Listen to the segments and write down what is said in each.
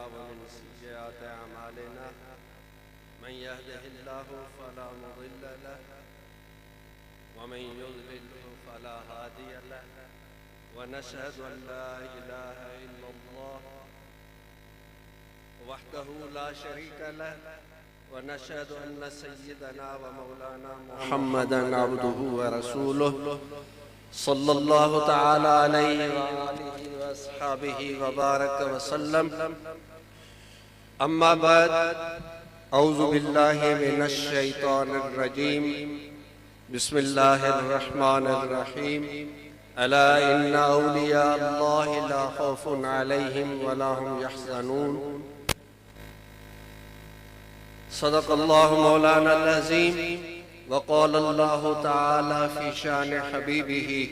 ومن سيئات أعمالنا من يهده الله فلا مضل له ومن يضلل فلا هادي له ونشهد أن لا إله إلا الله وحده لا شريك له ونشهد أن سيدنا ومولانا محمدا عبده ورسوله صلى الله تعالى عليه وآله وأصحابه وبارك وسلم أما بعد أعوذ بالله من الشيطان الرجيم بسم الله الرحمن الرحيم ألا إن أولياء الله لا خوف عليهم ولا هم يحزنون صدق الله مولانا العظيم وقال الله تعالى في شان حبيبه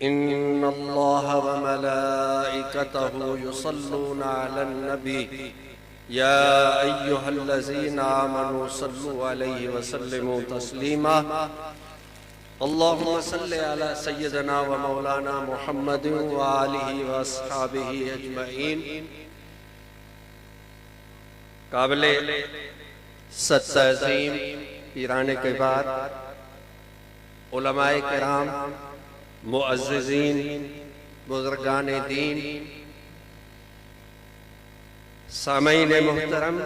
إن الله وملائكته يصلون على النبي يا أيها الذين آمنوا صلوا عليه وسلموا تسليما اللهم صل على سيدنا ومولانا محمد وآله وأصحابه أجمعين काबिल सत्तज़ीम पीराने के बाद उलमाए किराम मुअज़्ज़िज़ीन बुज़ुर्गाने दीन सामईन मुहतरम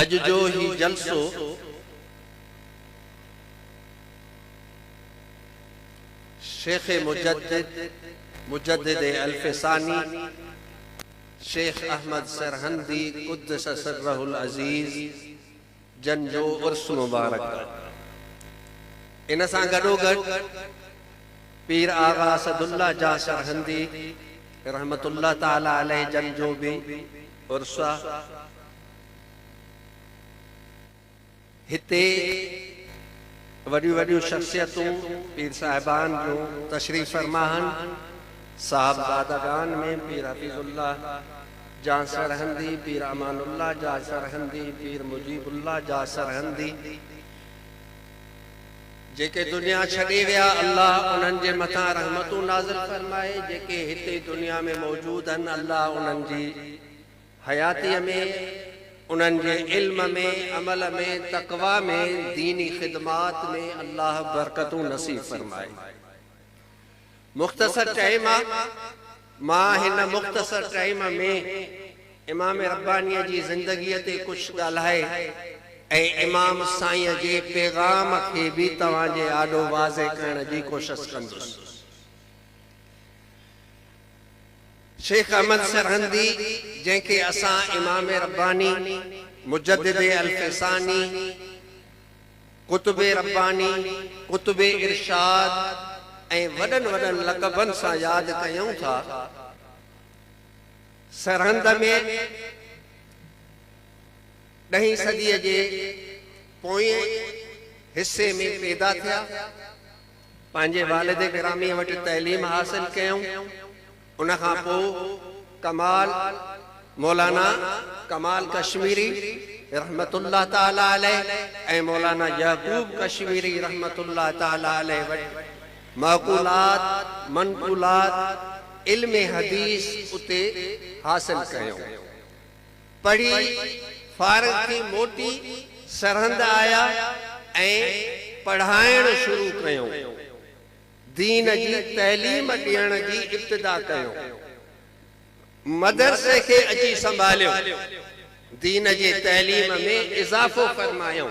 अज जो ही जलसो शेख मुजद्दिद अल्फ़सानी शेख अहमद सरहंदी कुद्दस सर्रहुल अजीज जन जो उर्स मुबारक इन सां गॾोगॾु पीर आगा असदुल्ला जा सरहंदी रहमतुल्लाह ताला अलैह जन जो भी उर्स हिते वॾियूं वॾियूं शख्सियतूं पीर साहिबान जो तशरीफ़ फरमाहन साहब दादागान में पीर हफीजुल्लाह जा सरहंदी पीर अमानुल्लाह जा सरहंदी पीर मुजीबुल्लाह जा सरहंदी जेके दुनिया छॾे विया अल्लाह उन्हनि जे मथां रहमतूं नाज़िल फरमाए जेके हिते दुनिया में मौजूद आहिनि अल्लाह उन्हनि जी हयातीअ में उन्हनि जे इल्म में अमल में तक़वा में दीनी ख़िदमात में अल्लाह बरकतूं नसीब फरमाए मुख्तसर टाइम मां हिन मुख्तसर टाइम में इमाम रब्बानी जी ज़िंदगीअ ते कुछ ॻाल्हाए ऐं इमाम साईं जे पैगाम खे भी तव्हांजे आॾो वाज़े करण जी कोशिश कंदुसि शेख अहमद सरहंदी जंहिंखे असां इमाम रब्बानी मुजद्दिद अल्फ़सानी कुतुबे रब्बानी कुतुबे इरशाद ऐं वॾनि वॾनि लक़बनि सां यादि कयूं था सरहंद में 10वीं सदीअ जे पोएं हिस्से में पैदा थिया पंहिंजे वालिद गिरामी वटि तइलीम हासिल कयूं उन खां पोइ कमाल मौलाना कमाल कश्मीरी रहमतुल्लाह ताला अलैह ऐं मौलाना याकूब कश्मीरी रहमतुल्लाह ताला अलैह वटि माक़ूलात मनक़ूलात इल्म हदीस उते हासिल कयो पढ़ी फारिग थी मोटी सरहंद आया ऐं पढ़ाइण शुरू कयो दीन जी तइलीम ॾियण जी इब्तिदा कयो मदरसे खे अची संभालियो दीन जे तइलीम में इज़ाफ़ो फरमायो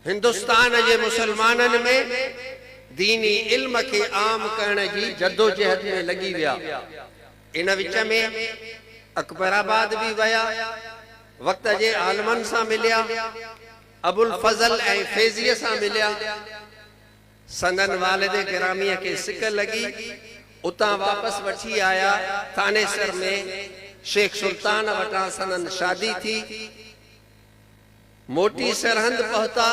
हिंदुस्तान जे मुसलमाननि में दीनी इल्म के आम करण जी जद्दोजहद में लगी विया इन विच में अकबराबाद भी वया वक्त जे आलमन सां मिलिया अबुल फजल ऐं फैज़ीअ सां मिलिया संदन वालिद गिरामीअ के सिक लगी उतां वापस वठी आया थानेसर में शेख सुल्तान वटां संदन शादी थी मोटी सरहंद पहुता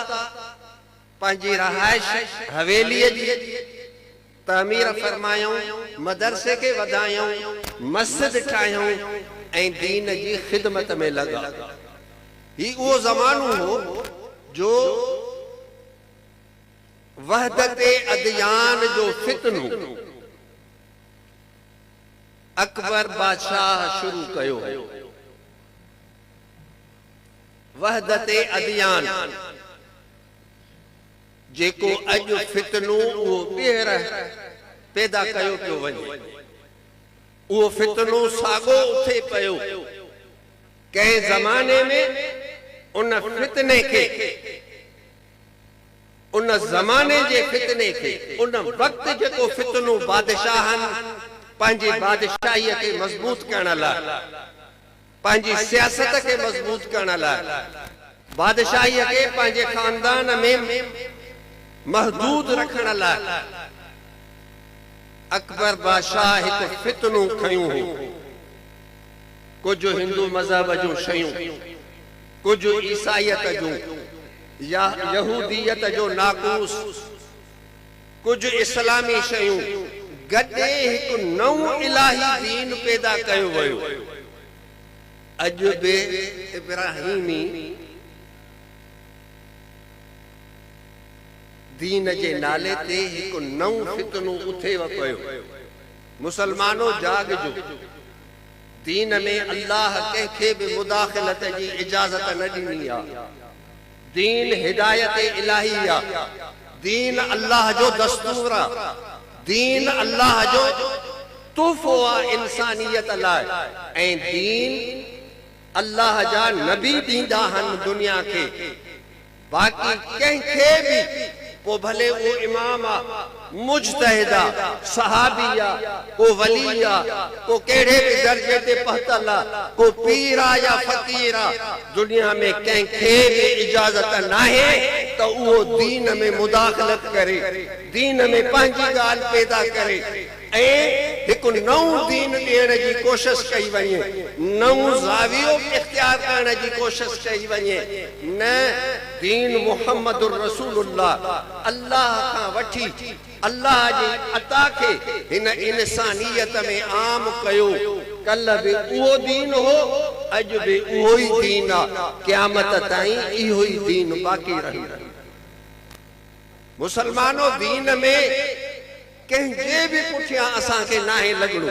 पंहिंजी रहाइश हवेलीअ जी तामीर फरमायूं मदरसे के वधायूं मस्जिद ठाहियूं ऐं दीन जी ख़िदमत में लगा ही वो ज़मानो हो जो वहदत अदयान जो फितनू अकबर बादशाह शुरू कयो वहदते अदियान, जेको अज फितनो वो ॿीहर पैदा कयो पियो वञे। वो फितनो सागो उथे पियो। कंहिं ज़माने में उन फितने के, उन ज़माने जे फितने के, उन वक्त जेको फितनो बादशाहन पंहिंजी बादशाहीअ खे मज़बूत करण लाइ, पंहिंजी सियासत खे मज़बूत करण लाइ, बादशाहीअ खे पंहिंजे खानदान में महदूद रखण लाइ अकबर बादशाह हिकु फितनो खयूं हो। कुछ हिंदू मज़हब जूं शयूं, कुछ ईसाईयत जूं या यहूदियत जो नाकूस, कुछ इस्लामी शयूं गॾे हिकु नओं इलाही दीन पैदा कयो वियो। अॼु बि इब्राहिमी दीन जे नाले ते हिकु नओं फितनो उथेव पियो। मुसलमानो जागजो, दीन में अल्लाह कंहिंखे बि मुदाखलत जी इजाज़त न ॾिनी आहे। दीन हिदायत इलाही आहे, दीन अल्लाह जो दस्तूर आहे, दीन अल्लाह जो तोहफ़ो आहे इंसानियत लाइ। ऐं दीन अल्लाह जा नबी ॾींदा आहिनि दुनिया खे। बाक़ी कंहिंखे बि, को भले वो इमाम आ, मुजतहिद आ, सहाबी आ, को वली आ, को कहिड़े बि दर्जे ते पहुतल आ, को पीर आ या फ़कीर आ, दुनिया में कंहिंखे बि इजाज़त नाहे त उहो दीन में मुदाखलत करे, दीन में पंहिंजी ॻाल्हि पैदा करे ऐं हिकु नओं दीन ॾियण जी कोशिश कई वञे, नओं ज़ावियो इख्तियार करण जी कोशिश कई वञे। न दीन मुहम्मदुर रसूलुल्लाह, अल्लाह खां वठी अल्लाह जी अता खे हिन इंसानियत में आम कयो। कल बि उहो दीन हो, अॼु बि उहो ई दीन आहे, क़यामत ताईं इहो ई दीन बाक़ी रही। मुसलमानो दीन में कंहिंजे बि पुठियां असांखे नाहे लॻणो।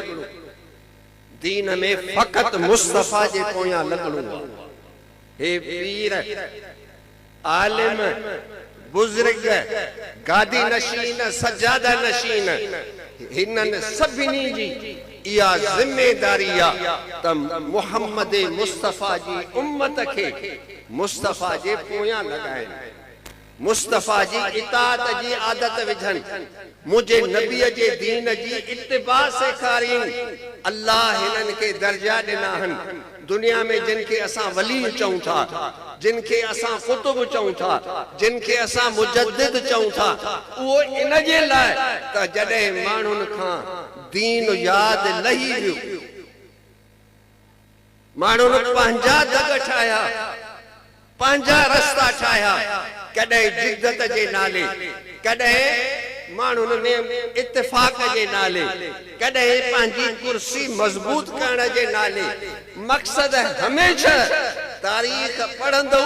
दीन में फ़क़त मुस्तफ़ा जे पोयां लॻणो आहे। हे पीर, आलिम, बुज़ुर्ग, गादी नशीन, सजादा नशीन, हिननि सभिनी जी इहा ज़िमेदारी आहे त मुहम्मद मुस्तफ़ा जी उम्मत खे मुस्तफ़ा जे पोयां लॻाइनि, मुस्तफ़ा जी इताअत जी आदत विझनि, मुझे नबीअ जे दीन जी इत्तिबा सेखारीनि। अल्लाह हिननि खे दर्जा ॾिना आहिनि दुनिया में, जिनखे असां वली चऊं था, जिनखे असां कुतुब चऊं था, जिनखे असां मुजद्दिद चऊं था, उहो इन जे लाइ त जॾहिं माण्हुनि खां दीन यादि लही वियो, माण्हुनि पंहिंजा दग ठाहिया, पंहिंजा रस्ता ठाहिया, कॾहिं जिद्दत जे नाले, कॾहिं माण्हुनि में इत्तिफ़ाक़ जे नाले, कॾहिं पंहिंजी कुर्सी मज़बूत करण जे नाले। मक़सद हमेशह तारीख़ पढ़ंदो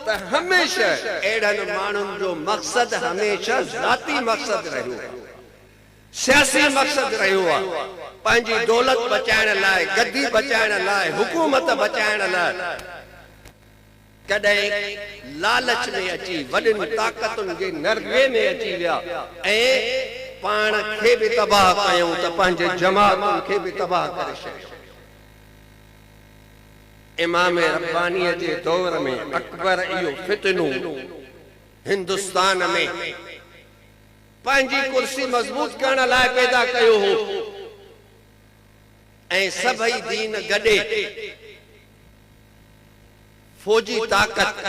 त हमेशह अहिड़नि माण्हुनि जो मक़सद हमेशह ज़ाती मक़सद रहियो आहे, सियासी मक़सद रहियो आहे, पंहिंजी दौलत बचाइण लाइ, गद्दी बचाइण लाइ, हुकूमत बचाइण लाइ। कॾहिं लालच में अची वॾियुनि ताक़तुनि जे नरगे में अची विया ऐं पाण खे बि तबाह कयूं त पंहिंजे जमातुनि खे बि तबाह करे छॾियो। इमाम रब्बानीअ जे दौर में अकबर इहो फितनो हिंदुस्तान में पंहिंजी कुर्सी मज़बूत करण लाइ पैदा कयो हो। ऐं सभई दीन गॾे फौजी ताक़त,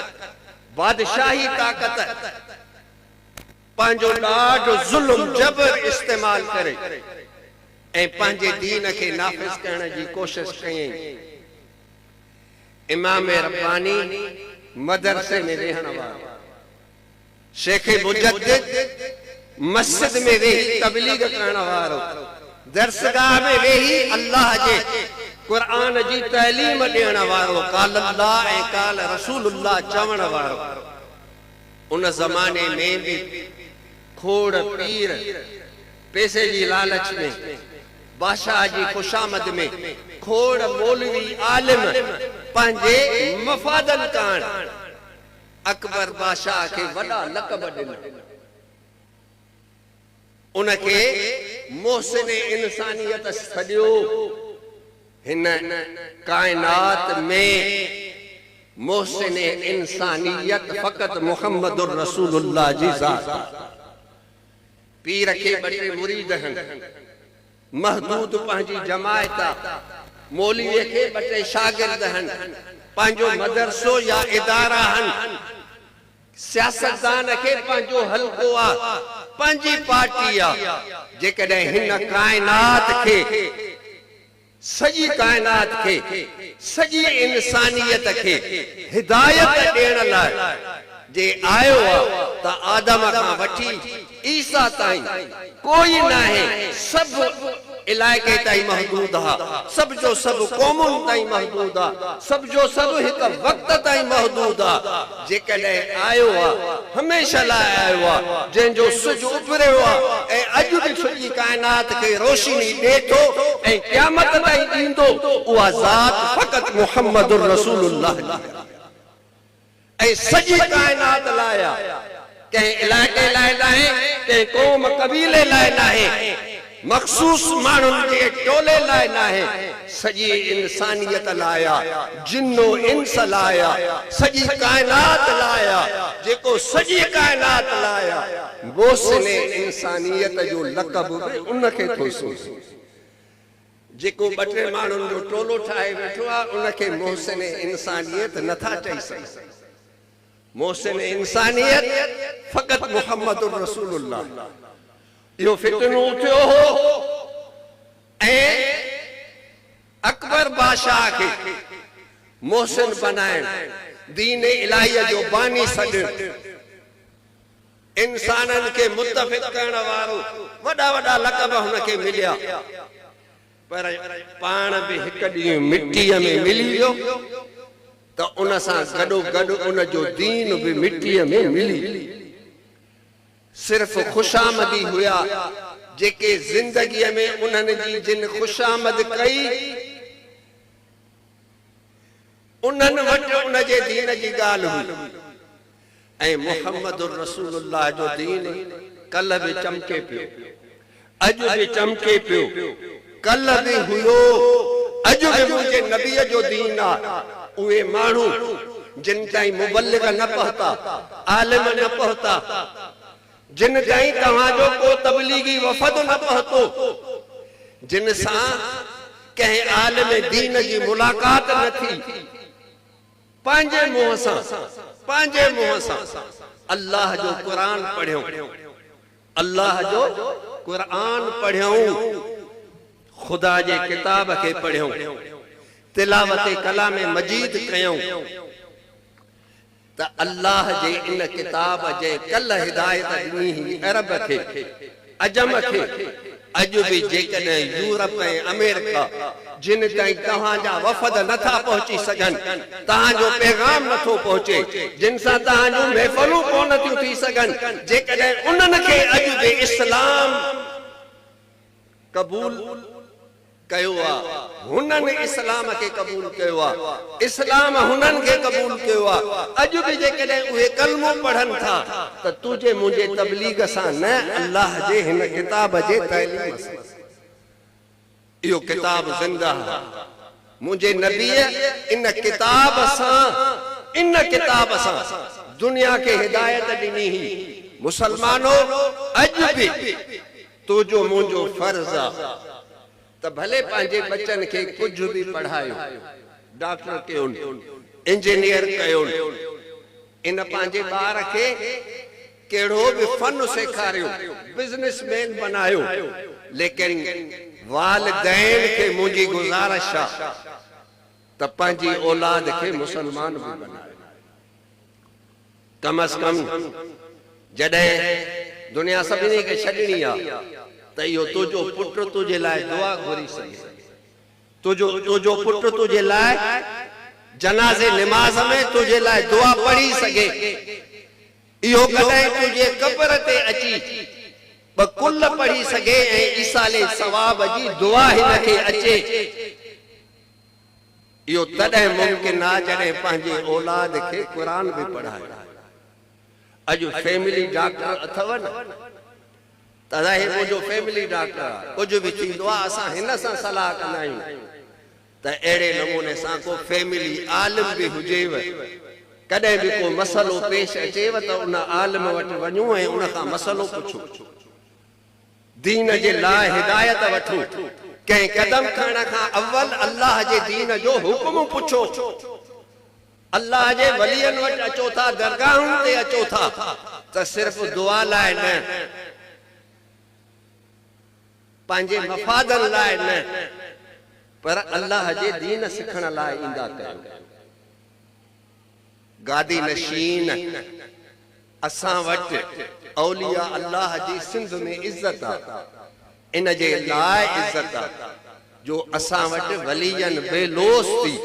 बादशाही ताक़त, पंहिंजो ॾाढो ज़ुल्म जबर इस्तेमाल करे ऐं पंहिंजे दीन खे नाफ़िज़ करण जी कोशिश कयईं। इमाम रब्बानी मदरसे में रहण वारो, शेख मुजद्दिद मस्जिद में वेही तबलीग करण वारो, दरसगाह में वेही अल्लाह जे कुरान जी तालीम ॾियण वारो, काल अल्लाह ऐं काल रसूलुल्लाह चवण वारो। उन ज़माने में भी खोड़ पीर पैसे जी लालच में, बादशाह जी खुशामद में खोड़ मौलवी आलिम पंहिंजे मफादन कारण अकबर बादशाह के वॾा लक़ब ॾिना। उनखे मोहसिन इंसानियत सॼो हिन कायनात में मोहसिन इंसानियत फ़क़त मुहम्मदुर रसूलुल्लाह जी ज़ात। पीर के बटे मुरीद हन, महदूद पंहिंजी जमायत, मौलवी के बटे शागिर्द हन, पंहिंजो मदरसो या इदारा हन, सियासतदान के पंहिंजो हल्को आ, पंहिंजी पार्टी आ। जेकॾहिं हिन कायनात के, सॼी कायनात के, सॼी इंसानियत के हिदायत ॾियण लाइ जे आयो आ त आदम खां वठी ईसा ताईं कोई नाहे, सब इलाइके ताईं महदूद हा, सब जो सब क़ौमुनि ताईं महदूद आ, सब जो सब हिक वक्त ताईं महदूद आ। जेकॾहिं आयो आ हमेशा लाइ आयो आ, जंहिंजो सिज उभरियो आ ऐं अॼु बि सॼी कायनात खे रोशनी ॾिए थो ऐं क़यामत ताईं ॾींदो, उहा ज़ात फ़क़त मुहम्मदुर रसूलुल्लाह ऐं सॼी कायनात लाइ आ। कंहिं इलाइक़े लाइ नाहे, कंहिं क़ौम कबीले लाइ नाहे, मखसूस माण्हुनि जे टोले लाइ नाहे, सॼी इंसानियत लाइ आ, जिन्नो इंस लाइ आ, सॼी कायनात लाइ आ। जेको सॼी कायनात लाइ आ, मोहसिन इंसानियत जो लक़ब बि उनखे थो सोचे। जेको ॿ टे माण्हुनि जो टोलो ठाहे वेठो आहे उनखे मोहसिन इंसानियत नथा चई सघनि। मोहसिन इंसानियत फ़क़त मुहम्मदुर रसूलुल्लाह। इहो फितनो उठियो हो ऐं अकबर बादशाह के मोहसिन बनाइण, दीन इलाही जो बानी सॾ, इंसाननि के मुत्तफ़िक़ करण वारो वॾा वॾा लक़ब हुनखे मिलिया। पर पाण बि हिकु ॾींहुं मिट्टीअ में मिली वियो त उन सां गॾोगॾु उन जो दीन बि मिट्टीअ में मिली। सिर्फ खुशामदी हुया जेके जिंदगीअ में उन्हनि जी जिन खुशामद कई, उन्हनि वटि उन जे दीन जी ॻाल्हि हुई। ऐं मुहम्मदुर रसूलुल्लाह जो दीन कल्ह बि चमके पियो, अॼु बि चमके पियो, कल्ह बि हुयो, अॼु बि मुंहिंजे नबीअ जो दीन आ। उहे माण्हू जिन ताईं मुबल्लिग न पहुता, आलिम न पहुता, जिन ताईं तव्हांजो को तबलीगी वफ़द न पहुतो, जिन सां कंहिं आलिम दीन जी मुलाकात न थी, पंहिंजे मुंहं सां अल्लाह जो क़ुरान पढ़ियो, अल्लाह जो क़ुरान पढ़ियो, खुदा जे किताब के पढ़ियो, तिलावत कलाम मजीद कयूं त अल्लाह जे इन किताब जे कल हिदायत ॾिनी हुई अरब खे, अजम खे। अॼु बि जेकॾहिं यूरोप ऐं अमेरिका जिन ताईं तव्हांजा वफ़द नथा पहुची सघनि, तव्हांजो पैगाम नथो पहुचे, जिन सां तव्हांजूं महफ़िलूं कोन थियूं थी सघनि, जेकॾहिं उन्हनि खे अॼु बि इस्लाम क़बूल कयो आ, हुननि इस्लाम के कबूल कयो आ, इस्लाम हुननि के कबूल कयो आ। अॼु बि जेकॾहिं उहे कलमो पढ़नि था त तुझे मुंहिंजे तबलीग सां न, अल्लाह जे हिन किताब जे तइलीम सां। इहो किताब ज़िंदा है, मुंहिंजे नबीअ इन किताब सां दुनिया के हिदायत ॾिनी हुई। मुसलमानो, अॼु बि तुझो मुंहिंजो फर्ज़ आ त भले पंहिंजे बच्चन के कुछ भी पढ़ायो, डॉक्टर कयो, इंजीनियर कयो, इन पंहिंजे ॿार के कहिड़ो भी फन सेखारियो, बिजनेसमैन बनायो, लेकिन वालिदैन के मुंहिंजी गुज़ारिश आ त पंहिंजी औलाद के मुसलमान भी बनायो। कम अज कम जॾहिं दुनिया सभिनी के छॾणी आ त इहो तुझो पुट तुझे लाइ दुआ घुरी सघे, तुझो पुट तुझे लाइ जनाज़े निमाज़ में तुझे लाइ दुआ पढ़ी सघे। इहो कॾहिं तुझे कब्र ते अची पर कुल पढ़ी सके ऐं ईसाले सवाब जी दुआ हिनखे अचे। इहो तॾहिं मुमकिन आहे जॾहिं पंहिंजे औलाद खे क़ुरान बि पढ़ाए। अॼु फैमिली डॉक्टर अथव न, तॾहिं हे मुंहिंजो फैमिली डॉक्टर आहे, कुझु बि थींदो आहे असां हिन सां सलाह कंदा आहियूं। त अहिड़े नमूने सां को फैमिली आलिम बि हुजेव, कॾहिं बि को मसलो पेश अचेव त उन आलिम वटि वञूं ऐं उन खां मसलो पुछूं, दीन जे लाइ हिदायत वठूं। कंहिं कदम खणण खां अव्वल अल्लाह जे दीन जो हुक्म पुछो। अल्लाह जे वलियनि वटि अचो था, दरगाहुनि ते अचो था त सिर्फ़ दुआ लाइ न, पंहिंजे मफ़ादनि लाइ न, पर अल्लाह जे दीन सिखण लाइ ईंदा कयो। गादी नशीन असां वटि औलिया अल्लाह जी सिंध में इज्जत आहे, इन जे लाइ इज्जत आहे जो असां वटि वलियन बेलोस थी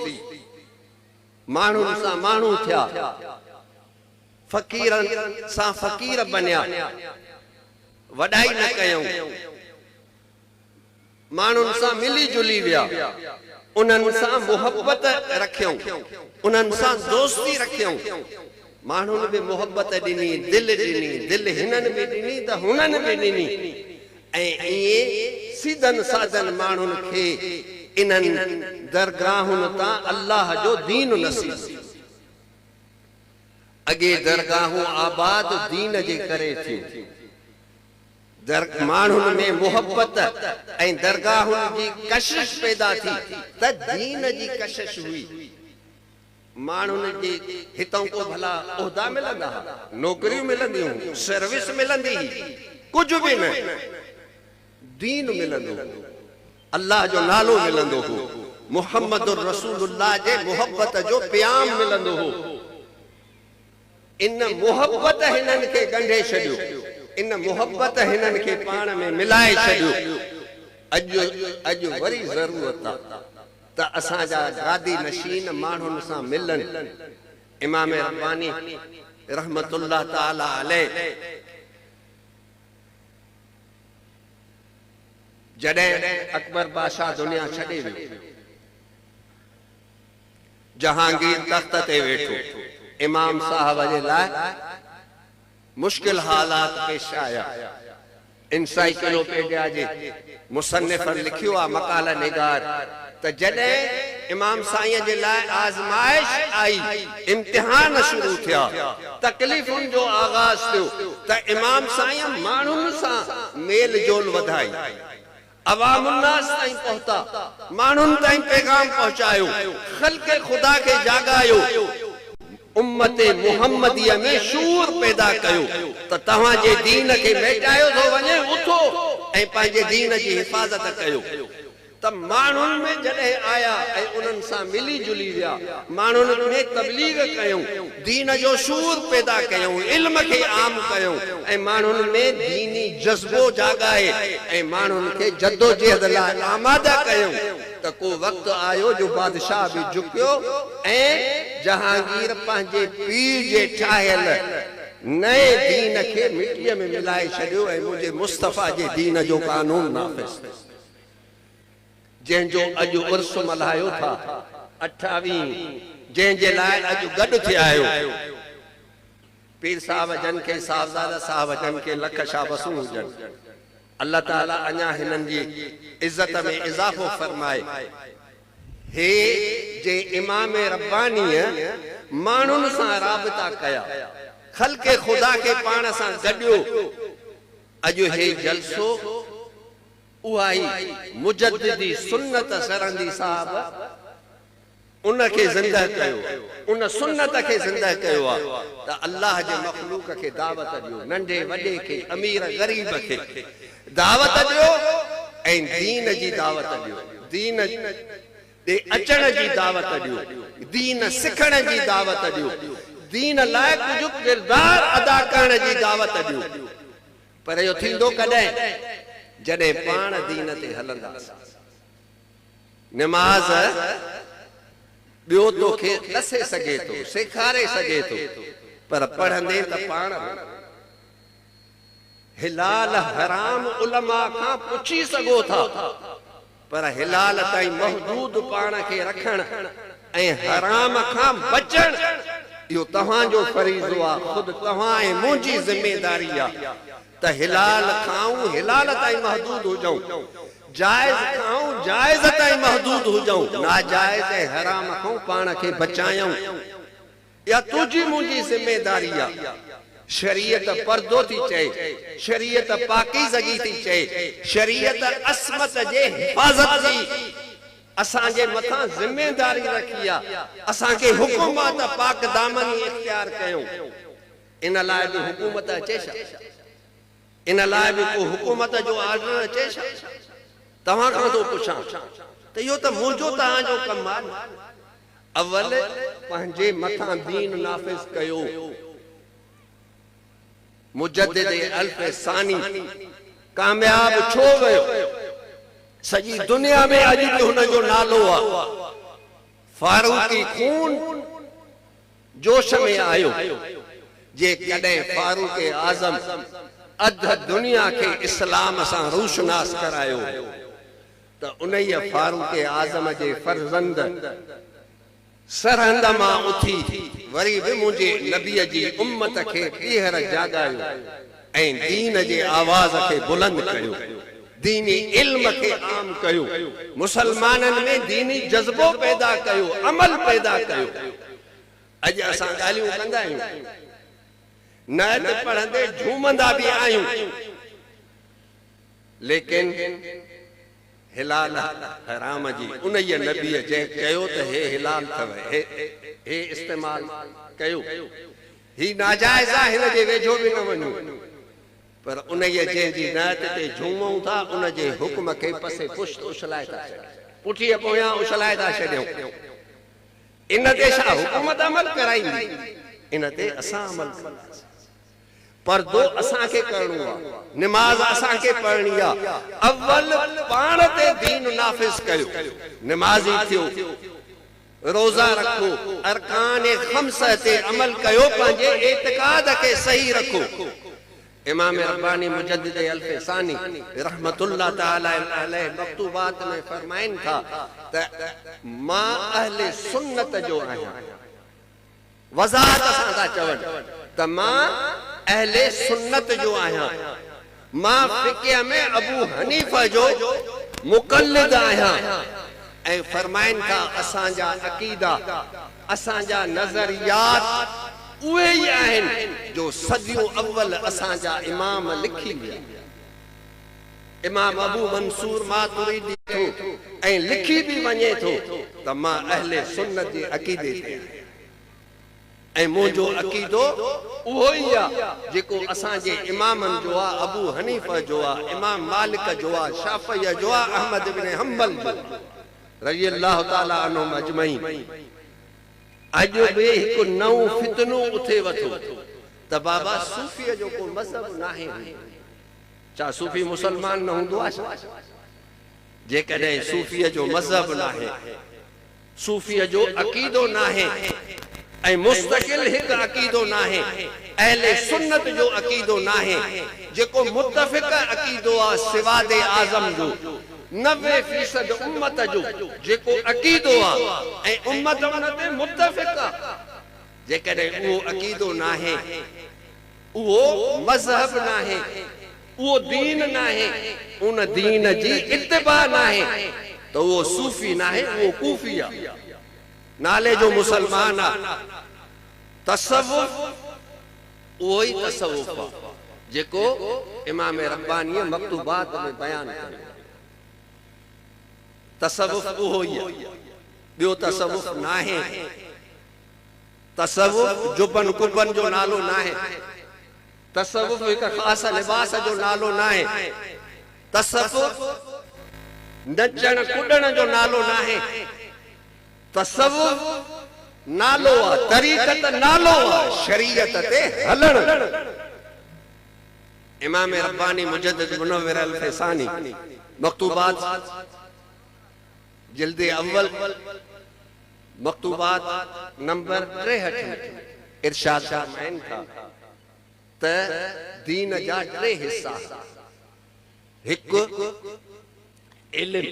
माण्हुनि सां माण्हू थिया, फ़क़ीरनि सां फ़क़ीर बनिया, वॾाई न कयूं, माण्हुनि सां मिली जुली विया, उन्हनि सां मुहबत रखियऊं, उन्हनि सां दोस्ती रखियऊं। माण्हुनि बि मुहबत ॾिनी, दिलि ॾिनी, दिलि हिननि बि ॾिनी त हुननि बि ॾिनी। ऐं ईअं सीधनि साधनि माण्हुनि खे इन्हनि दरगाहुनि तां अल्लाह जो दीन नसीब। अॻे दरगाहूं आबाद दीन जे करे थी, माण्हुनि में मुहबत ऐं दरगाहुनि जी कशिश पैदा थी त दीन जी कशिश हुई। माण्हुनि जे हितां को भला उहिदा मिलंदा, नौकरियूं मिलंदियूं, सर्विस मिलंदी, कुझु बि न, दीन मिलंदो, अल्लाह जो नालो मिलंदो हो, मुहम्मद रसूलुल्लाह जे मुहब्बत जो प्याम मिलंदो हो। इन मुहब्बत हिननि खे ॻंढे छॾियो, इन मुहब्बत हिननि खे पाण में मिलाए छॾियो। अॼु वरी ज़रूरत आहे त असांजा गादी नशीन माण्हुनि सां मिलनि। इमाम रब्बानी रहमतुल्लाह ताला अलैह जॾहिं अकबर बादशाह दुनिया छॾे वियो, जहांगीर तख्त ते वेठो, इमाम साहब जे लाइ मुश्किल हालात पेश आया। इंसाइक्लोपीडिया जे मुसन्निफ लिखियो आहे मकाल निगार त जॾहिं इमाम साईं जे लाइ आज़माइश आई, इम्तिहान शुरू थिया, तकलीफ़ुनि जो आगाज़ थियो त इमाम साईं माण्हुनि सां मेल जोल वधाई, अवामुन्नास ताईं पहुता, माण्हुनि ताईं पैगाम पहुचायो, ख़ल्क़ खुदा खे जागायो, उम्मत मुहम्मदीअ में शूर पैदा कयो त तव्हांजे दीन खे मेटायो थो वञे, उथो ऐं पंहिंजे दीन जी हिफ़ाज़त कयो। त माण्हुनि में जॾहिं आया ऐं उन्हनि सां मिली जुली विया, माण्हुनि में तबलीग कयूं, दीन जो शूर पैदा कयूं, इल्म खे आम कयूं ऐं माण्हुनि में दीनी जज़्बो जागाए ऐं माण्हुनि खे जद्दोजहद लाइ आमादा कयूं त को वक़्तु आयो जो बादशाह बि झुकियो ऐं जहांगीर पंहिंजे पीर जे ठाहियल नए दीन खे मिटीअ में मिलाए छॾियो ऐं मुंहिंजे मुस्तफ़ा जे दीन जो कानून नाफ़िज़, जंहिंजो अॼु उर्स मल्हायो था 28, जंहिंजे लाइ अॼु गॾु थिया आहियो। पीर साहब जन खे, साहबज़ादा साहब जन खे लख शाबसूं हुजनि। अल्लाह ताला अञा हिननि जी इज़त में इज़ाफ़ो फरमाए। हे जे इमाम रब्बानीअ माण्हुनि सां राबिता कया, ख़ल्क़ खुदा खे पाण सां गॾियो। अॼु हे जलसो उहा ई मुजद्दिदी सुन्नत सरंदी साहब उनखे ज़िंदा कयो, उन सुन्नत खे ज़िंदा कयो आहे त अल्लाह जे मखलूक खे दावत ॾियो, नंढे वॾे खे, अमीर ग़रीब खे दावत ॾियो ऐं दीन जी दावत ॾियो, दीन ते अचण जी दावत ॾियो, दीन सिखण जी दावत ॾियो, दीन लाइ कुझु किरदार अदा करण जी दावत ॾियो। पर इहो थींदो कॾहिं जॾहिं पाण दीन ते हलंदासीं। निमाज़ ॿियो तोखे ॾसे सघे थो, सेखारे सघे थो, पर पढ़ंदे त पाण हिलाल हराम उलमा खां पुछी सघो था, पर हिलाल ताईं महदूद पाण खे रखण ऐं हराम खां बचण इहो तव्हांजो फरीज़ो आहे। खुद तव्हां ऐं मुंहिंजी ज़िमेदारी आहे त हिलाल खाऊं, हिलाल ताईं महदूद हुजऊं, जाइज़ खाऊं, जाइज़ ताईं महदूद हुजऊं, नाजाइज़ ऐं हराम खां पाण खे बचायूं। या तुंहिंजी मुंहिंजी ज़िमेदारी आहे। शरीयत पर्दो थी चए, शरीयत पाकीज़गी थी चए, शरीयत असमत जे हिफ़ाज़त जी असांजे मथां ज़िमेदारी रखी आहे। असांखे हुकुम आहे त पाक दामनी इख्तियार कयूं। इन लाइ बि हुकूमत अचे छा? इन लाइ बि को हुकूमत जो ऑर्डर अचे छा? तव्हां खां थो पुछां त इहो त मुंहिंजो तव्हांजो कमु आहे। अवल पंहिंजे मथां दीन नाफ़िज़ कयो। मुजद्दिद अल्फ सानी कामयाब छो वियो? सॼी दुनिया में अॼु बि हुनजो नालो आहे। फारूकी खून जोश में आयो। जे कॾहिं फारूक आज़म अध दुनिया खे इस्लाम सां रोशनास करायो त उन्हीअ फारूक आज़म जे फर्ज़ंद सरहंद मां उथी वरी बि मुंहिंजे नबीअ जी उम्मत खे ॿीहर जाॻायो ऐं दीन जे आवाज़ खे बुलंद कयो, दीनी इल्म खे आम कयो, मुसलमाननि में दीनी जज़्बो पैदा कयो, अमल पैदा कयो। अॼु असां ॻाल्हियूं कंदा आहियूं, नात पढ़ंदे झूमंदा बि आहियूं, लेकिन हिलाल हराम जी उन्हीअ नबीअ जंहिं चयो त हे हिलाल अथव, हे इस्तेमाल कयो, ही नाजाइज़ आहे, हिन जे वेझो बि न वञो। पर उन्हीअ जंहिंजी नात ते झूमूं था उन जे हुक्म खे पसे पुष्ट उछलाए था छॾियूं, पुठीअ पोयां उछलाए था छॾियूं। इन ते छा हुकूमत अमल कराईंदी? इन ते असां अमल कंदासीं। पर्दो असांखे करणो आहे, निमाज़ असांखे पढ़णी आहे। अव्वल पाण ते दीन नाफ़िज़ कयो, निमाज़ी थियो, रोज़ा रखो, अरकान खम्स ते अमल कयो, पंहिंजे एतिक़ाद खे सही रखो। इमाम रब्बानी मुजद्दिद अल्फ सानी रहमतुल्लाह तआला अलैह मक्तूबात में फरमाइन था त मां अहले सुन्नत जो आहियां। वज़ाहत सां था चवनि त मां अहले सुन्नत जो आहियां। मां फिक़ह में अबू हनीफा जो मुक़ल्लिद आहियां। ऐं फरमाइन था असांजा अक़ीदा, असांजा नज़रियात उहे ई आहिनि जो सदियों अव्वल असांजा इमाम लिखी विया। इमाम अबू मंसूर मातुरीदी थो ऐं लिखी बि वञे थो त मां अहले सुन्नत जे अक़ीदे ते आहियां। ऐं मुंहिंजो अक़ीदो उहो ई आहे जेको असांजे इमामनि जो आहे, अबू हनीफा जो आहे, इमाम मालिक जो आहे, शाफ़िई जो आहे, अहमद इब्न हंबल जो रज़ी अल्लाह ताला अन्हुम अजमईन। अॼु बि हिकु नओं फितनो उथे वठो त बाबा सूफ़ीअ जो को मज़हब नाहे। छा सूफ़ी मुसलमान न हूंदो आहे? जेकॾहिं सूफ़ीअ जो मज़हब नाहे, सूफ़ीअ जो अक़ीदो नाहे ऐं मुस्तक़िल हिकु अक़ीदो नाहे, अहले सुन्नत जो अक़ीदो नाहे, जेको मुत्तफ़िक़ अक़ीदो आहे सिवादे आज़म जो, 90% उम्मत जो जेको अक़ीदो आहे ऐं उम्मत उन ते मुत्तफ़िक़ आहे, जेकॾहिं उहो अक़ीदो नाहे, उहो मज़हब नाहे, उहो दीन नाहे, उन दीन जी इत्तिबा नाहे, त उहो सूफ़ी नाहे, उहो कूफ़ी आहे, नाले जो मुसलमान आहे। तसव्वुफ़ उहो ई तसव्वुफ़ आहे जेको इमाम रब्बानी मक्तूबात में बयान कयो। तसव्वुफ़ उहो ई आहे, ॿियो तसव्वुफ़ नाहे। तसव्वुफ़ जुबन कुबन जो नालो नाहे, तसव्वुफ़ हिकु ख़ासि लिबास जो नालो नाहे, तसव्वुफ़ नचण कुॾण जो नालो नाहे। तसव्वुफ़ नालो आहे, तरीक़त नालो आहे, शरीयत ते हलण। इमाम रब्बानी मुजद्दिद मुनव्विर अल-फैसानी मक्तूबात जिल्दे अव्वल मक्तूबात नंबर 63 इरशाद फरमाइन था त दीन जा टे हिस्सा, हिकु इल्म,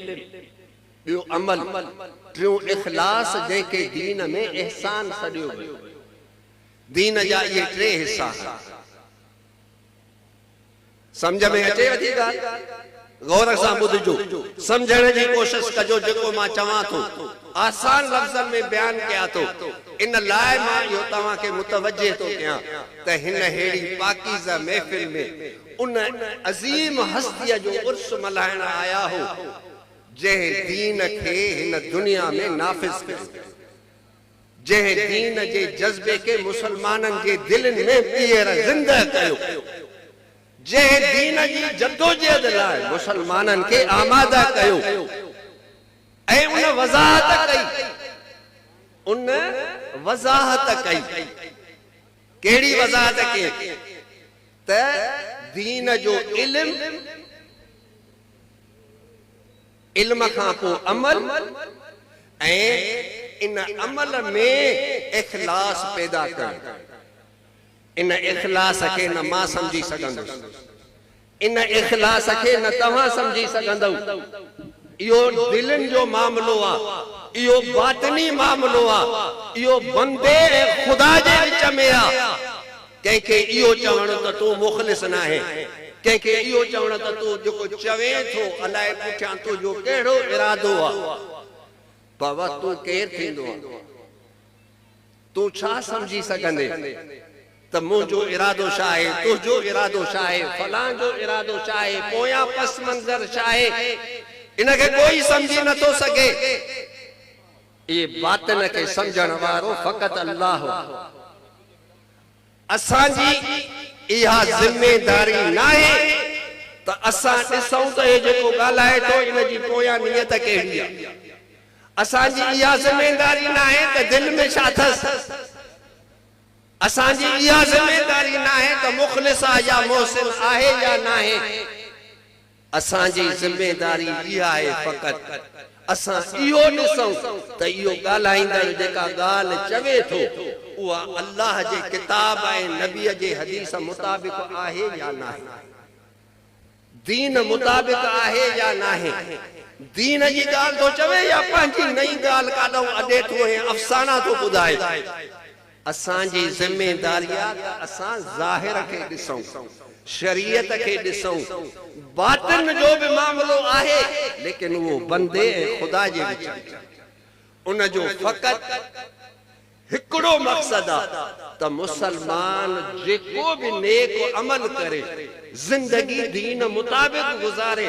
ॿियो अमल, टियों इख़लास जंहिंखे दीन में एहसान सॼियो वियो। दीन जा इहे टे हिस्सा। समझ में अचे थी ॻाल्हि? गौर सां ॿुधिजो, समझण जी कोशिश कजो। जेको मां चवां थो आसान लफ़्ज़नि में बयान कयां थो, इन लाइ मां इहो तव्हांखे मुतवजे थो कयां त हिन अहिड़ी पाकीज़ा महफ़िल में उन अज़ीम हस्तीअ जो उर्स मल्हाइण आया हो जंहिं दीन खे हिन दुनिया में नाफ़िज़ कयो, जंहिं दीन जे जज़्बे खे मुसलमाननि जे दिलनि में ॿीहर ज़िंदह कयो, जंहिं दीन जी जद्दोजहद लाइ मुसलमाननि खे आमादा कयो ऐं उन वज़ाहत कई। कहिड़ी वज़ाहत कई? त दीन जो इल्म खां पोइ अमल ऐं इन अमल में इख़लास पैदा कयो। इन इख़लास खे न मां समझी सघंदुसि, इन इख़लास खे न तव्हां समझी सघंदव। इहो दिलनि जो मामलो आहे, इहो बातिनी मामलो आहे, इहो बंदे ऐं ख़ुदा जे विच में आहे। कंहिंखे इहो चवणो त तूं मुख़लिस न आहे, कंहिंखे इहो चवणो त तूं जेको चवे थो अलाए पुठियां तुंहिंजो कहिड़ो इरादो आहे। बाबा तूं केरु थींदो आहे? तूं छा समझी सघंदे त मुंहिंजो इरादो छा आहे, तुंहिंजो इरादो छा आहे, फलां जो इरादो छा आहे, पोयां पस मंज़र छा आहे? इनखे कोई समझी नथो सघे। इहे बातिन खे समझण वारो फ़क़त अल्लाह। असांजी इहा ज़िमेदारी नाहे त असां ॾिसूं त हे जेको ॻाल्हाए थो इन जी पोयां नियत कहिड़ी आहे। असांजी इहा ज़िमेदारी नाहे त दिलि में छा अथसि। असांजी इहा ज़िमेदारी नाहे त मुख़लिस आहे या मोहसिन आहे या नाहे। असांजी ज़िमेदारी इहा आहे फ़क़त असां इहो ॾिसूं त इहो ॻाल्हाईंदड़ जेका ॻाल्हि चवे थो उहा अल्लाह जे किताब ऐं नबीअ जे हदीस मुताबिक़ आहे या नाहे, दीन मुताबिक़ आहे या नाहे। दीन जी ॻाल्हि थो चवे या पंहिंजी नई ॻाल्हि काॾों अॾे थो ऐं अफ़साना थो ॿुधाए। असांजी ज़िमेदारी आहे त असां ज़ाहिर खे ॾिसूं, शरीयत खे ॾिसूं। बातिन जो बि मामलो आहे लेकिन उहो बंदे ऐं ख़ुदा जे विच में। उन जो फ़क़त हिकिड़ो मक़सद आहे त मुसलमान जेको बि नेक अमल करे, ज़िंदगी दीन मुताबिक़ गुज़ारे,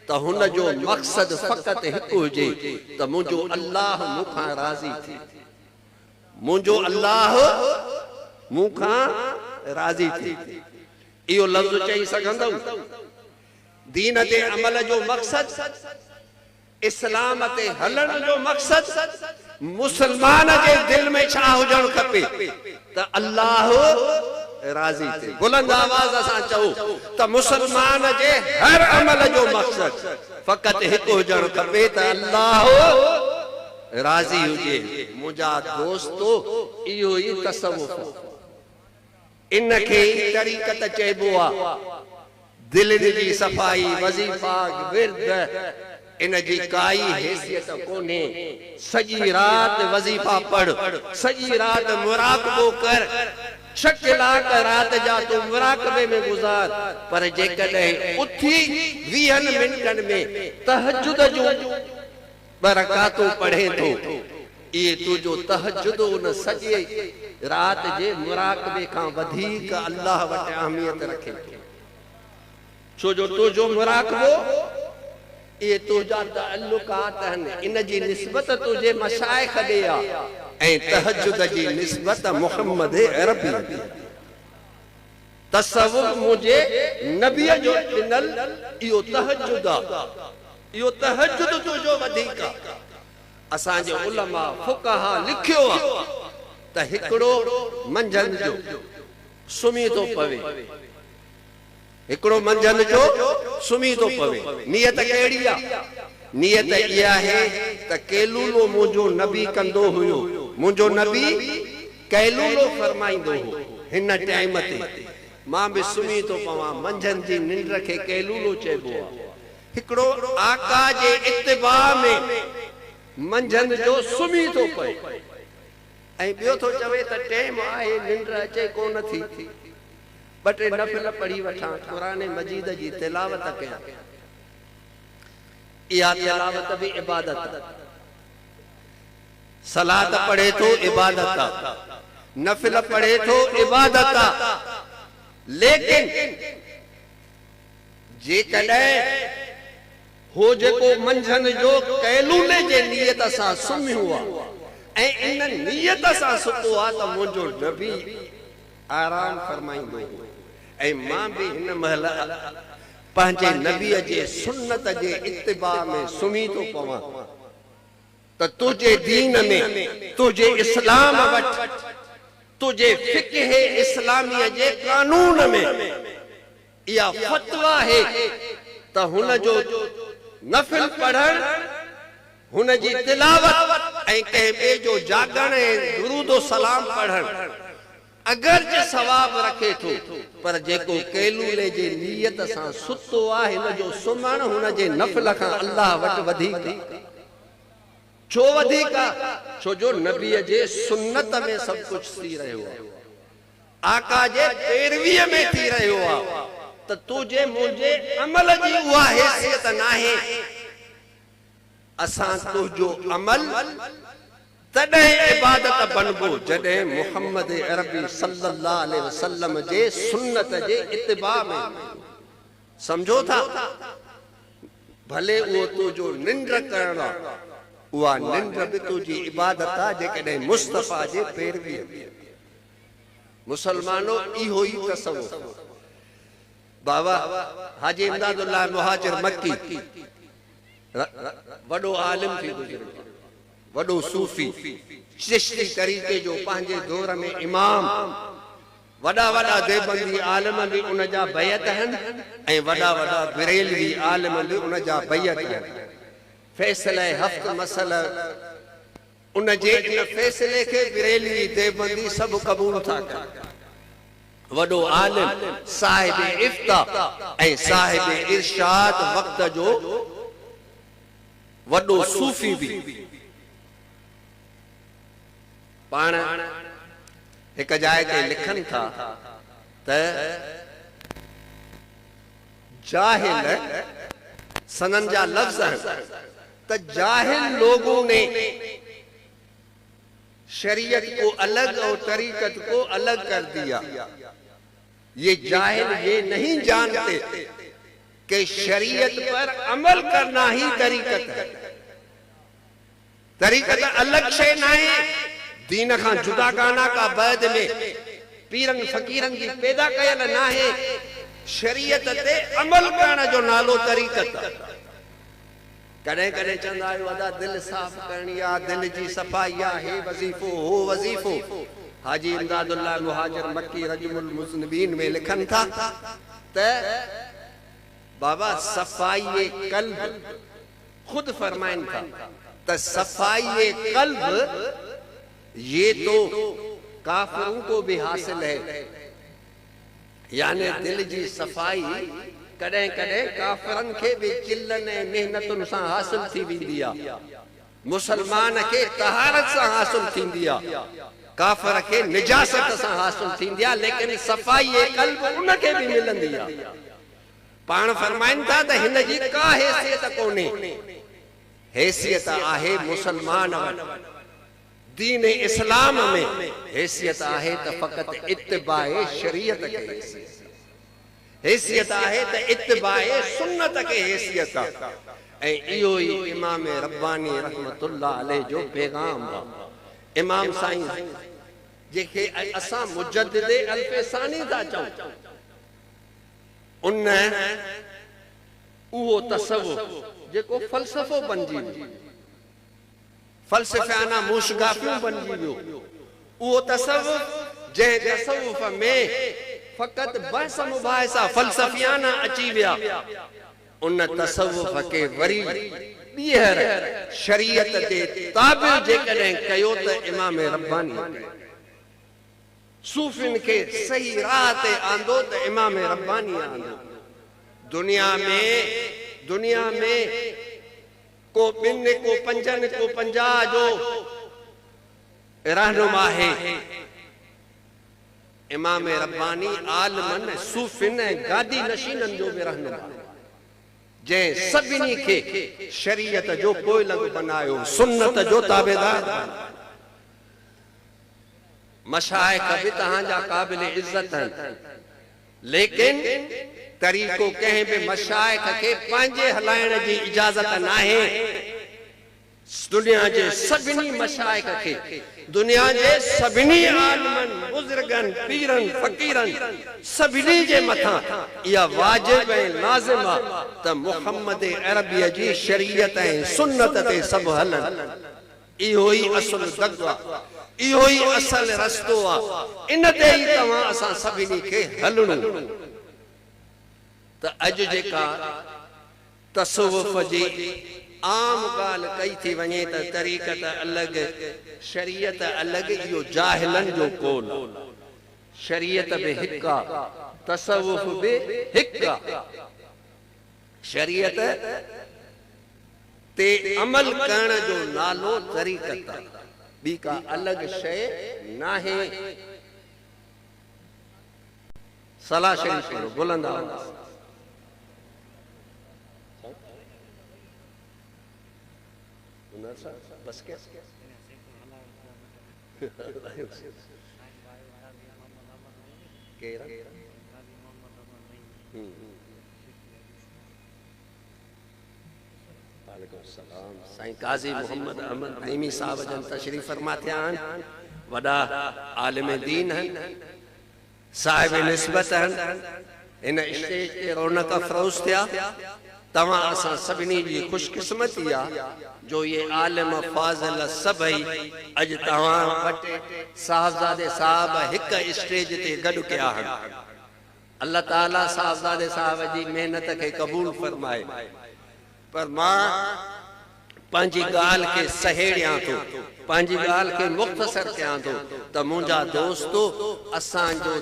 त हुन जो मक़सद फ़क़त हिकु हुजे त मुंहिंजो अल्लाह मूंखां राज़ी थी, मुंहिंजो अल्लाह मूंखां राज़ी थी। इहो लफ़्ज़ चई सघंदव। दीन ते अमल जो मक़सद, इस्लाम ते हलण जो मक़सद, मुसलमान जे दिल में छा हुजणु खपे त अल्लाह राज़ी थिए। बुलंद आवाज़ सां चओ त मुसलमान जे हर अमल जो मक़सद फ़क़त हिकु हुजणु खपे त अल्लाह राज़ी हुजे। मुंहिंजा दोस्तो इहो ई तसव्वुफ़, इनखे ई तरीक़त चइबो आहे। दिल जी सफ़ाई, वज़ीफ़ा, विर्द, इन जी काई हैसियत कोन्हे। सॼी राति वज़ीफ़ा पढ़, सॼी राति मुराक़बो कर, 6 कलाक राति जा तूं मुराक़बे में गुज़ार, पर जेकॾहिं उथी 20 मिंटनि में तहजुद जो 2 रकातूं पढ़े थो, इहे तुंहिंजो तहजुद उन सॼे राति जे मुराक़बे खां वधीक अल्लाह वटि अहमियत रखे थो। छो जो तुंहिंजो मुराक़बो इहे तुंहिंजा ताल्लुकात आहिनि, इन जी निस्बत तुंहिंजे मशाइख़ ॾे आहे ऐं तहजुद जी निस्बत मुहम्मद अरबी। तसव्वुफ़ मुंहिंजे नबीअ जो ॾिनल इहो तहजुद आहे, इहो तहजुद तुंहिंजो वधीक आहे। असांजे उलमा फ़ुक़हा लिखियो आहे त हिकिड़ो मंझंदि जो सुम्ही थो पवे, हिकिड़ो मंझंदि जो सुम्ही थो पवे। नियत कहिड़ी आहे? नियत इहा आहे त कैलूलो मुंहिंजो नबी कंदो हुयो, मुंहिंजो नबी कैलूलो फरमाईंदो हो हिन टाइम ते, मां भी सुम्ही थो पवां मंझंदि जी निंड खे कैलूलो चइबो आहे हिकिड़ो आका जे इत्तिबा में मंझंदि जो सुम्ही थो पए ऐं ॿियो थो चवे त टाइम आहे निंड अचे कोन थी ॿ टे नफ़िल पढ़ी वठां क़ुरान मजीद जी तिलावत कयां इहा तिलावत भी इबादत सलात पढ़े तो इबादत नफिल पढ़े तो इबादत लेकिन जे कॾहिं हो जेको मंझंदि जो कैलूले जे नियत सां सुम्हियो आहे ऐं इन नियत सां सुतो आहे त मुंहिंजो नबी आराम फरमाईंदो ऐं मां भी हिन महिल पंहिंजे नबीअ जे सुन्नत जे इत्तिबा में सुम्ही थो पवां त तुझे दीन में तुझे इस्लाम वटि तुझे फिक़्ह इस्लामी जे कानून में इहा फतवा है त हुन जो नफिल पढ़ण हुन जी तिलावत ऐं कंहिं ॿिए जो जागण ऐं दुरूद सलाम पढ़ण अगर जे सवाब रखे थो पर जेको कैलूले जे नियत सां सुतो आहे हिन जो सुम्हण हुन जे नफिल खां अल्लाह वटि वधीक छो वधीक छो जो नबीअ जे सुन्नत में सब कुछ थी रहियो आहे आका जे पैरवीअ में थी रहियो आहे त तुझे मुंहिंजे अमल जी उहा हैसियत नाहे असां तुंहिंजो अमल तॾहिं इबादत बनबो जॾहिं मुहम्मद अरबी सल्लल्लाहु अलैहि वसल्लम जे सुन्नत जे इत्तिबा में समझो था भले उहो तुंहिंजो निंड करण उहा निंड भी तुझी इबादत आहे जेकॾहिं मुस्तफा जे पैरवी मुसलमानो इहो ई तसव्वुर बाबा हाजी इमदादुल्लाह मुहाजिर मक्की वडो आलिम थी गुज़रियो वडो सूफी चिश्ती तरीके जो पंहिंजे दौर में इमाम वडा वडा देवबंदी आलिम भी उन जा बैत आहिनि ऐं वडा वडा बरेलवी आलिम भी उन जा बैत आहिनि फैसला हफ्त मसला उन जे इन फैसले के बरेलवी देवबंदी सब कबूल था कनि वडो आलिम साहिब इफ्ता ऐं साहिब इरशाद वक्त जो वडो सूफी भी पाण एक जाइ ते लिखन था त जाहिल सनन जा लफ्ज त जाहिल लोगों ने शरीयत को अलग और तरीकत को अलग कर दिया ये जाहिल ये नहीं जानते कि शरीयत पर अमल करना ही तरीकत है तरीकत अलग शे ना है दीन खां जुदा गाना का बाद में पीरन फकीरन की पैदा कयल ना है शरीयत ते अमल करण जो नालो तरीकत कॾहिं कॾहिं चवंदा आहियूं अदा दिल साफ़ करणी आहे दिल जी सफ़ाई आहे वज़ीफ़ो हो वज़ीफ़ो हाजी इमदादुल्लाह मुहाजिर मक्की रजमुल मुज़निबीन में लिखन था त बाबा सफ़ाई कल्ब खुद फरमाइन था त सफ़ाई कल्ब ये तो काफिरों को भी हासिल है यानी दिल जी सफ़ाई कॾहिं कॾहिं काफिरन के भी चिल्लन ऐं मेहनतुन सां हासिल थी वेंदी आहे मुसलमान के तहारत सां हासिल थींदी आहे काफिर के निजासत सां हासिल थींदी आहे लेकिन सफ़ाई कल्ब उन के भी मिलंदी आहे पाण फरमाइन था त हिन जी का हैसियत कोन्हे हैसियत आहे मुसलमान वटि दीन इस्लाम में हैसियत आहे त फ़क़त इत्तिबाए शरीयत के हैसियत आहे त इत्तिबाए सुन्नत के हैसियत ऐं इहो ई इमाम रब्बानी रहमतुल्लाह अलैह जो पैगाम आहे इमाम साईं जेके असां मुजद्दिद अल्फसानी था चऊं उन उहो तसव्वुर जेको फ़लसफ़ो बणिजी वियो फ़लसफ़ाना मुशगाफियूं बणिजी वियो उहो तसव्वुर जंहिं तसव्वुफ में फ़क़त बहस मुबाहिसा फ़लसफ़ियाना अची विया उन तसव्वुफ के वरी ॿीहर शरीयत ते ताबिअ जेकॾहिं कयो त इमाम रब्बानी सूफिन के सही राह ते आंदो त इमाम रब्बानी आंदो। दुनिया में को बिन को पंजन को पंजा जो रहनुमा है इमाम रब्बानी आलमन सूफिन गादी नशीनन जो भी रहनुमा जे सभिनी के शरीयत जो कोई लग बनायो सुन्नत जो ताबेदार मशाइख भी तहां जा काबिल इज्जत हैं लेकिन तरीको कहीं भी मशाइख के पंजे हलाइण जी इजाजत नाहे। दुनिया जे सभिनी मशाइख के दुनिया जे सभिनी आलिमन बुजुर्गन पीरन फकीरन सभिनी जे मथा या वाजिब ऐं लाज़िम आ त मुहम्मद अरबी जी शरीयत ऐं सुन्नत ते सब हलन। इहो ही असुल दग़वा इहो ही असल रस्तो आ। इन ते ही तव्हां असां सभिनी खे हलणो। त अज जेका तसव्वुफ जी आम गाल कई थी वने त तरीक़त अलग शरीयत अलग इहो जाहिलन जो कोल। शरीयत बि हिक्का तसव्वुफ बि हिक्का। शरीयत ते अमल करण जो नालो तरीक़त बी का अलग शय नाहे। सलाह शरीफ करो बुलंद आवाज़। बस क्या साईं काजी मोहम्मद अहमद नईमी साहब जन तशरीफ फरमा थिया आहिनि। वॾा आलिम दीन आहिनि साहिब निस्बत आहिनि। इन स्टेज ते रौनक अफरोज़ थिया। तव्हां असां सभिनी जी खुशकिस्मती आहे जो ये आलिम फाज़िल सभई अज तव्हां वटि साहबजादे साहब हिक स्टेज ते गॾु कया आहिनि। अल्लाह ताला साहबजादे साहब जी मेहनत खे क़बूल फरमाए। पर मां पंहिंजी ॻाल्हि खे सहेड़ियां थो पंहिंजी ॻाल्हि खे मुख़्तसर कयां थो त मुंहिंजा दोस्तो असांजो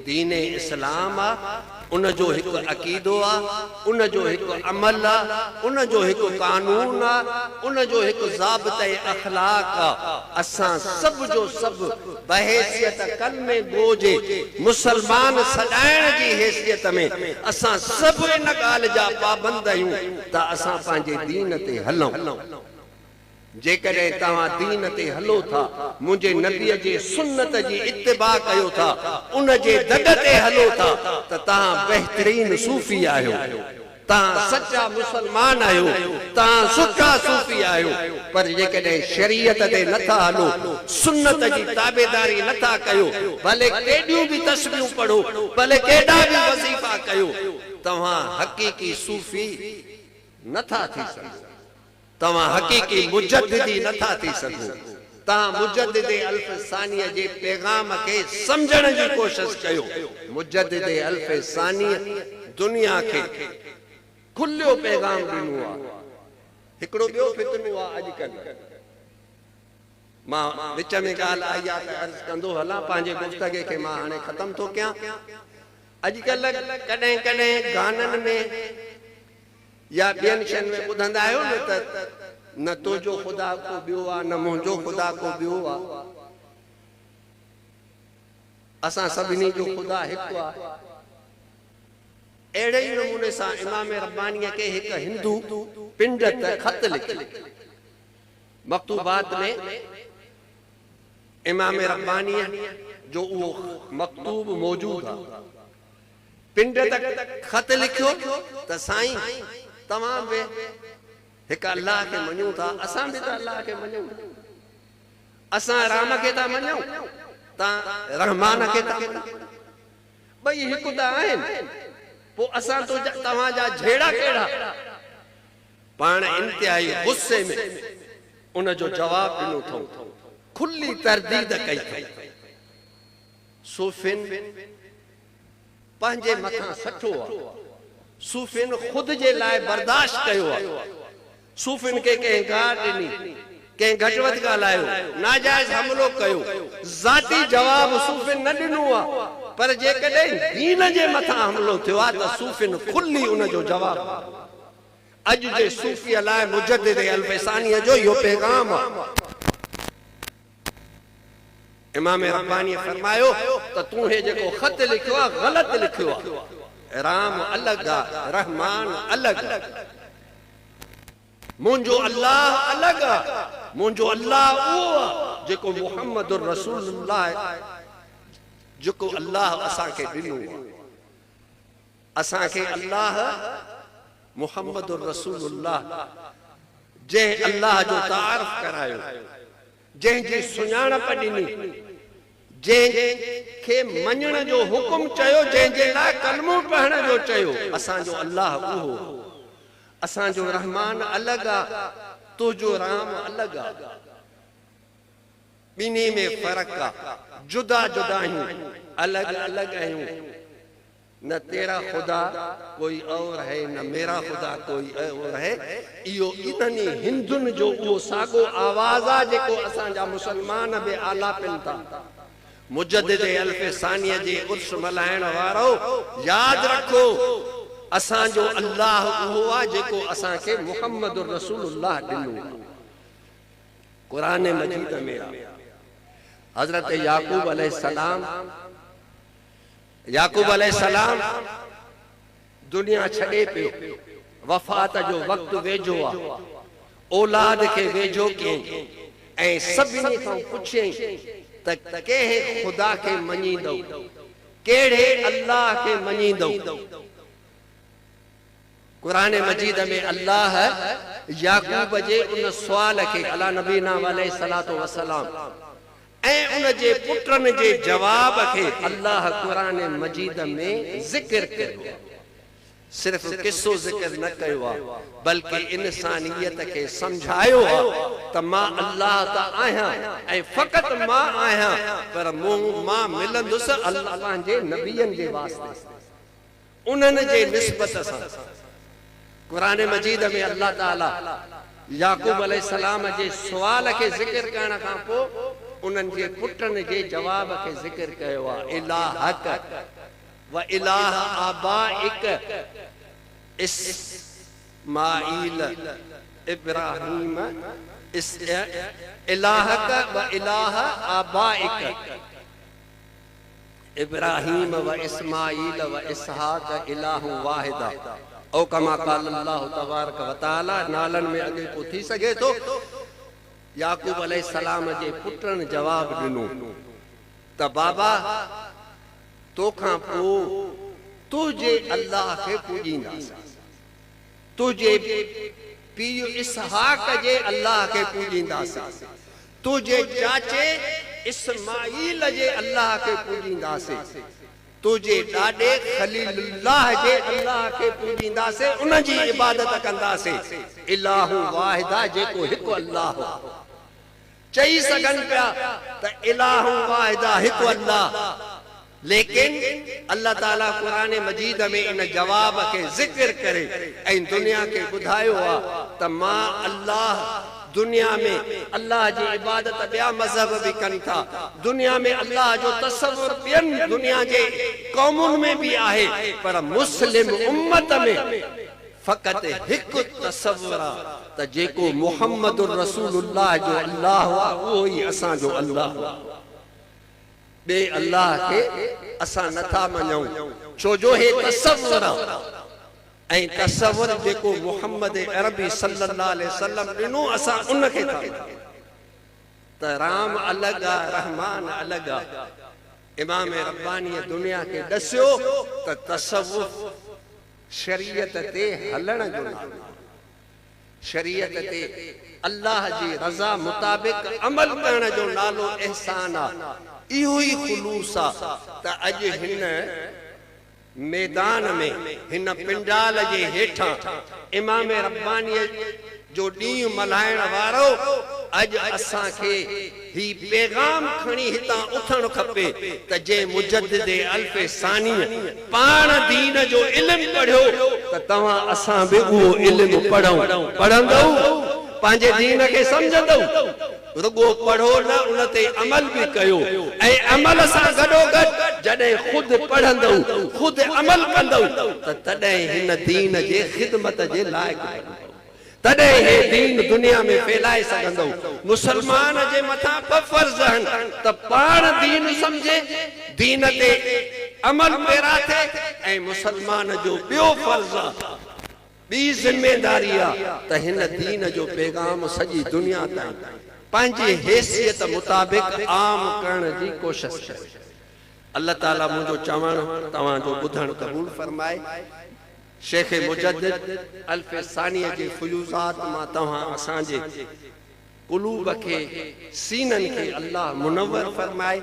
दीन इस्लाम आहे। उन जो हिकु अक़ीदो आहे उन जो हिकु अमल आहे उन जो हिकु कानून आहे उन जो हिकु ज़ाबिते अख़लाक़ आहे। असां सभु जो सभु बहैसियत कलमे गो जे मुसलमान सॾाइण जी हैसियत में असां सभु इन ॻाल्हि जा पाबंद आहियूं त असां पंहिंजे दीन ते हलूं। जेकॾहिं तव्हां दीन ते हलो था मुंहिंजे नबीअ जे सुन्नत जी इत्तिबा कयो था उन जे दग ते हलो था त तव्हां बहितरीन सूफ़ी आहियो। तव्हां सच्चा मुसलमान आहियो। तव्हां सुठा सूफ़ी आहियो। पर जेकॾहिं शरीयत ते नथा हलो सुन्नत जी ताबेदारी नथा कयो भले केॾियूं बि तस्बीहूं पढ़ो भले केॾा बि वज़ीफ़ा कयो तव्हां हक़ीक़ी सूफ़ी नथा थी सघो। तव्हां हक़ीक़ी मुजद्दिदी नथा थी सघो। तव्हां मुजद्दिदे अल्फ सानीअ जे पैगाम खे सम्झण जी कोशिश कयो। मुजद्दिदे अल्फ सानीअ दुनिया खे खुलियो पैगाम ॾिनो आहे। हिकिड़ो ॿियो फितनो आहे अॼुकल्ह मां विच में ॻाल्हि आई आहे त अर्ज़ कंदो हलां पंहिंजे गुफ़्तगीअ खे मां हाणे ख़तम थो कयां। अॼुकल्ह कॾहिं कॾहिं गाननि में या ॿियनि शयुनि में ॿुधंदा आहियो न त न तुंहिंजो ख़ुदा को ॿियो आहे न मुंहिंजो ख़ुदा को ॿियो आहे। असां सभिनी जो ख़ुदा हिकु आहे। अहिड़े ई नमूने सां इमाम रब्बानीअ खे हिकु हिंदू पिंड ते ख़त लिखी मकतूबात में इमाम रब्बानीअ जो उहो मकतूब मौजूद आहे। पिंड ते ख़त लिखियो त साईं तव्हां बि हिकु अल्लाह खे मञूं था असां बि त अल्लाह खे मञूं। असां राम खे था मञूं तव्हां रहमान खे था मञो। ॿई हिकु त आहिनि। पोइ असां तो तव्हांजा झेड़ा कहिड़ा। पाण इंतिहाई गुस्से में उन जो जवाब ॾिनो अथऊं खुली तरदीद कई अथऊं। सूफ़िन पंहिंजे मथां सठो आहे। सूफ़िन ख़ुद जे लाइ बर्दाश्त कयो आहे। सूफ़िन के कंहिं गार ॾिनी कंहिं घटि वधि ॻाल्हायो, नाजाइज़ हमलो कयो, ज़ाती जवाब सूफ़िन न ॾिनो आहे, पर जेकॾहिं दीन जे मथां हमलो थियो आहे त सूफ़िन खुली उन जो जवाब। अॼु जे सूफ़ीअ लाइ मुजद्दिद अल्फ़सानीअ जो इहो पैगाम आहे। इमाम रब्बानी फरमायो त तूं हे जेको ख़त लिखियो आहे ग़लति लिखियो आहे। राम अलॻि आहे, रहमान अलॻि आहे, मुंहिंजो अल्लाह अलॻि आहे। मुंहिंजो अल्लाह उहो आहे जेको मुहम्मद रसूलुल्लाह, जेको अल्लाह असांखे ॾिनो आहे। असांखे अल्लाह मुहम्मद रसूलुल्लाह जंहिं अल्लाह जो तारीफ़ करायो, जंहिंजी सुञाणप ॾिनी, जंहिंखे मञण जो हुकुम चयो, जंहिंजे लाइ कलमो पढ़ण जो चयो, असांजो अल्लाह उहो। असांजो रहमान अलॻि आहे, तुंहिंजो राम अलॻि आहे। ॿिन्ही में फ़र्क़ु आहे, जुदा जुदा आहियूं, अलॻि अलॻि आहियूं। न तेरा खुदा कोई और है, न मेरा खुदा कोई और है। इहो इन्हनि हिंदुनि जो उहो साॻो आवाज़ आहे जेको असांजा मुस्लमान बि आलापिन था। मुजद्दिद अल्फ़सानीअ जे उर्स मल्हाइण वारो यादि रखो, असांजो अल्लाह उहो आहे जेको असांखे मुहम्मद रसूलुल्लाह ॾिनो। क़ुरान मजीद में हज़रत याकूब अलैहिस्सलाम दुनिया छॾे पियो, वफ़ात जो वक़्तु वेझो आहे, औलाद खे वेझो कयईं ऐं सभिनी खां पुछियईं त कंहिं ख़ुदा खे मञींदो, कहिड़े अल्लाह खे मञींदो। क़ुरान मजीद में अल्लाह याकूब जे उन सुवाल खे अला नबीना अलैहिस्सलातु वस्सलाम ऐं उन जे पुटनि जे जवाब खे अल्लाह क़ुरान मजीद में ज़िक्र कयो। सिर्फ़ किस्सो ज़िक्र न कयो आहे, बल्कि इंसानियत खे समझायो आहे त मां अल्लाह त आहियां ऐं फ़क़ति मां आहियां, पर मां मिलंदुसि अल्लाह जे नबियनि जे वास्ते, उन्हनि जे निस्बत सां। क़ुरान मजीद में अल्लाह ताला याकूब अलैहिस्सलाम जे सुवाल खे ज़िक्र करण खां पोइ उन्हनि जे पुटनि जे जवाब खे ज़िक्र कयो आहे। इलाहक व इलाह आबाइक इस्माईल इब्राहीम, इलाहक व इलाह आबाइक इब्राहीम व इस्माईल व इसहाक इलाहु वाहिदा औ कमा क़ाल अल्लाह तबारक व तआला। नालन में अॻे को थी सघे थो। याकूब अलैहिस्सलाम जे पुटनि जवाब ॾिनो त बाबा तोखां पोइ तुंहिंजे अल्लाह खे पूॼींदासीं, तुंहिंजे पीउ इसहाक जे अल्लाह खे पूॼींदासीं, तुंहिंजे चाचे इस्माईल जे अल्लाह खे पूॼींदासीं, तुंहिंजे ॾाॾे खलीलुल्लाह जे अल्लाह खे पूॼींदासीं, उन जी इबादत कंदासीं। इलाहु वाहिदा, जेको हिकु अल्लाह चई सघनि पिया त इलाहु वाहिदा हिकु अल्लाह, लेकिन अल्लाह ताला क़ुरान मजीद में इन जवाब खे ज़िक्र करे ऐं दुनिया खे ॿुधायो आहे त मां अल्लाह, दुनिया में अल्लाह जी इबादत ॿिया मज़हब बि कनि था, दुनिया में अल्लाह जो तसव्वुर ॿियनि दुनिया जे क़ौमुनि में बि आहे, पर मुस्लिम उम्मत में फ़क़ति हिकु तसव्वुर आहे त जेको मुहम्मद रसूलुल्लाह जो अल्लाह आहे उहो ई असांजो अल्लाह आहे। ॿिए अल्लाह खे असां नथा मञूं, छो जो हे तसव्वुर आहे ऐं तसव्वुर जेको मुहम्मद अरबी सल्लल्लाहु अलैहि वसल्लम ॾिनो असां उन खे था त राम अलॻि आहे, रहमान अलॻि आहे। इमाम रब्बानी दुनिया खे ॾसियो त तसव्वुर शरीयत ते हलण जो नालो, शरीयत ते अल्लाह जी रज़ा मुताबिक़ अमल करण जो नालो इहसान आहे। इहो ई ख़ुलूस आहे त अॼु हिन मैदान में, हिन पिंडाल जे हेठां इमाम रब्बानीअ जो ॾींहुं मल्हाइण वारो अॼु असांखे ही पैगाम खणी हितां उथणु खपे त जे मुजद्दिद अल्फ़सानी पाण दीन जो इल्मु पढ़ियो त तव्हां असां बि उहो इल्मु पढ़ूं, पढ़ंदव पंहिंजे दीन खे सम्झंदो रुगो पढ़ो न उनते अमल भी कयो ऐं अमल सां गॾोगॾु जॾहिं खुद पढ़ंदो खुद अमल कंदो त तॾहिं हिन दीन जे ख़िदमत जे लाइक़ तॾहिं हे दीन दुनिया में फैलाए सघंदो मुसलमान जे मथां ॿ फर्ज़ आहिनि त पाण दीन सम्झे दीन ते अमल पैरा थिए ऐं मुसलमान जो ॿियो फर्ज़ आहे ॿी ज़िम्मेदारी आहे त हिन दीन जो पैगाम सॼी दुनिया ताईं पंहिंजी हैसियत मुताबिक़ आम करण जी कोशिश करे अल्लाह ताला मुंहिंजो चवणु तव्हांजो ॿुधणु क़बूल फरमाए शेख मुजद्दिद अल्फ सानिया जे फयूज़ात मां तव्हां असांजे कुलूब के सीनन के अल्लाह मुनव्वर फरमाए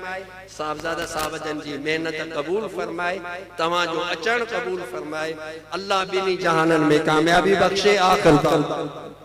साहबजादा साहब जन जी मेहनत कबूल फरमाए तव्हां जो अचण कबूल फरमाए अल्लाह बिनी जहानन में कामयाबी बख्शे आखिर